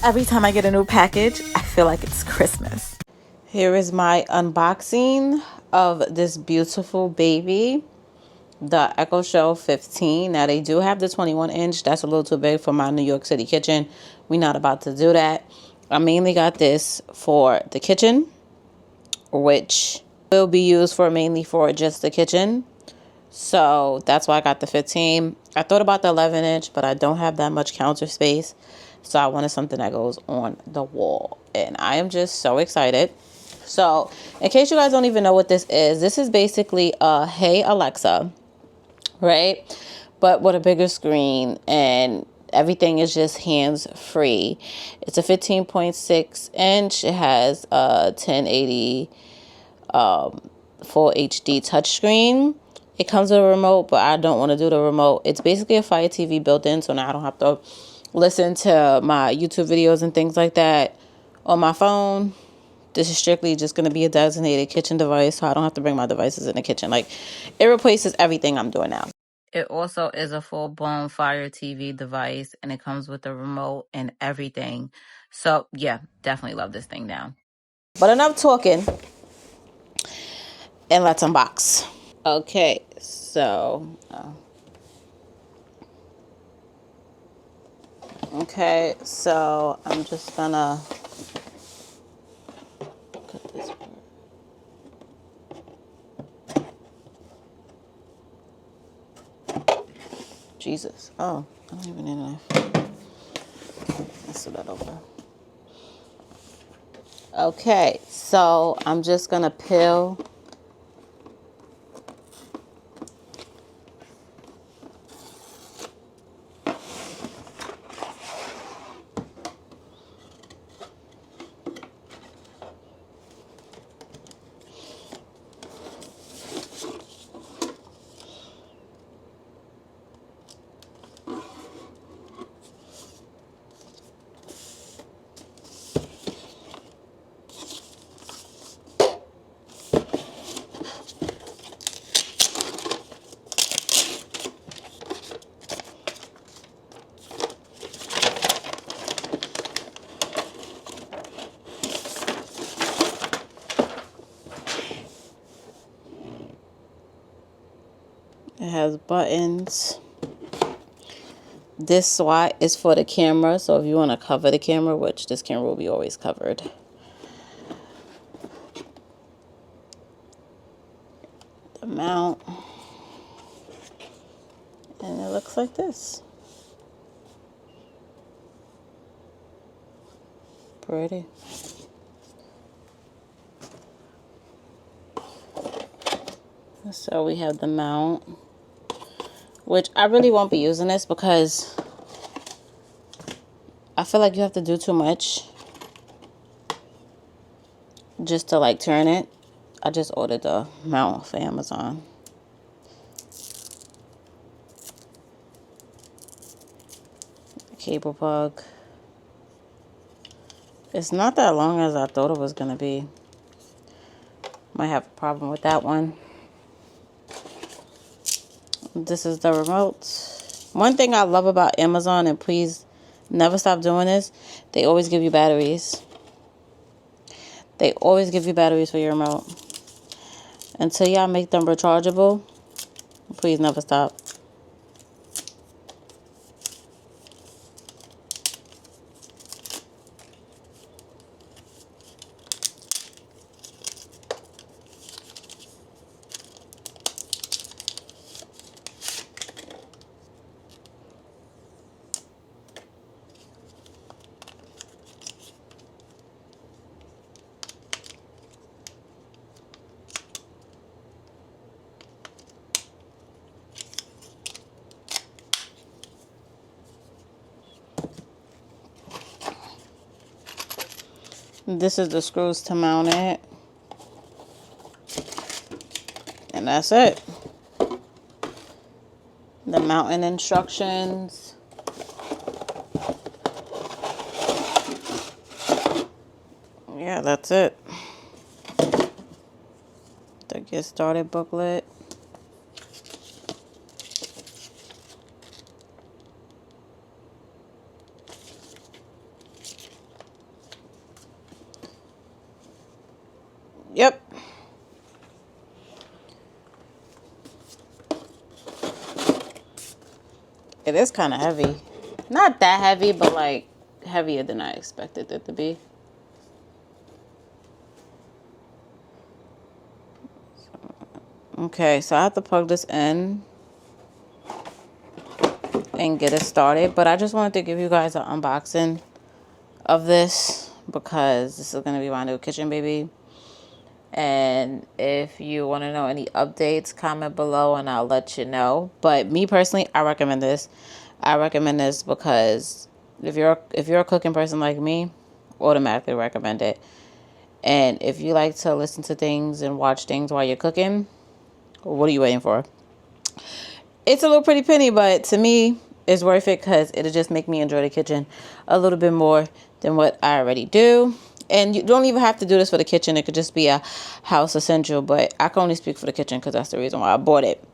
Every time I get a new package, I feel like it's Christmas. Here is my unboxing of this beautiful baby, the Echo Show 15. Now they do have the 21-inch. That's a little too big for my New York City kitchen. We're not about to do that. I mainly got this for the kitchen, which will be used for mainly for just the kitchen. So that's why I got the 15. I thought about the 11-inch, but I don't have that much counter space. So I wanted something that goes on the wall. And I am just so excited. So in case you guys don't even know what this is basically a Hey Alexa, right? But with a bigger screen, and everything is just hands free. It's a 15.6 inch. It has a 1080 full HD touchscreen. It comes with a remote, but I don't want to do the remote. It's basically a Fire TV built in, so now I don't have to listen to my YouTube videos and things like that on my phone. This is strictly just going to be a designated kitchen device, so I don't have to bring my devices in the kitchen. Like, it replaces everything I'm doing now. It also is a full-blown Fire TV device, and it comes with a remote and everything. So, yeah, definitely love this thing now. But enough talking, and let's unbox. Okay, so... okay, so I'm just gonna cut this part. Jesus. Oh, I don't even need a knife. Let's do that over. Okay, so I'm just gonna peel. It has buttons. This slot is for the camera, so if you want to cover the camera, which this camera will be always covered. The mount. And it looks like this. Pretty. So we have the mount, which I really won't be using this because I feel like you have to do too much just to like turn it. I just ordered the mount for Amazon. Cable plug. It's not that long as I thought it was gonna be. Might have a problem with that one. This is the remote. One thing I love about Amazon, and please never stop doing this, they always give you batteries. They always give you batteries for your remote. Until y'all make them rechargeable, please never stop. This is the screws to mount it. And that's it. The mounting instructions. Yeah, that's it. The get started booklet. Yep. It is kind of heavy. Not that heavy, but like heavier than I expected it to be. Okay, so I have to plug this in and get it started. But I just wanted to give you guys an unboxing of this because this is going to be my new kitchen baby. And if you want to know any updates, comment below and I'll let you know. But me personally, I recommend this. I recommend this because if you're a cooking person like me, automatically recommend it. And if you like to listen to things and watch things while you're cooking, what are you waiting for? It's a little pretty penny, but to me, it's worth it because it'll just make me enjoy the kitchen a little bit more than what I already do. And you don't even have to do this for the kitchen. It could just be a house essential, but I can only speak for the kitchen because that's the reason why I bought it.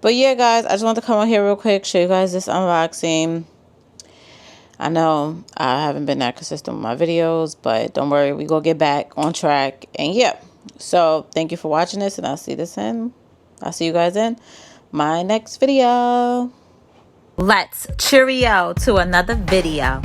But yeah, guys, I just want to come on here real quick, show you guys this unboxing. I know I haven't been that consistent with my videos, but don't worry, we gonna get back on track. And yeah, so thank you for watching this, and I'll see you guys in my next video. Let's cheerio to another video.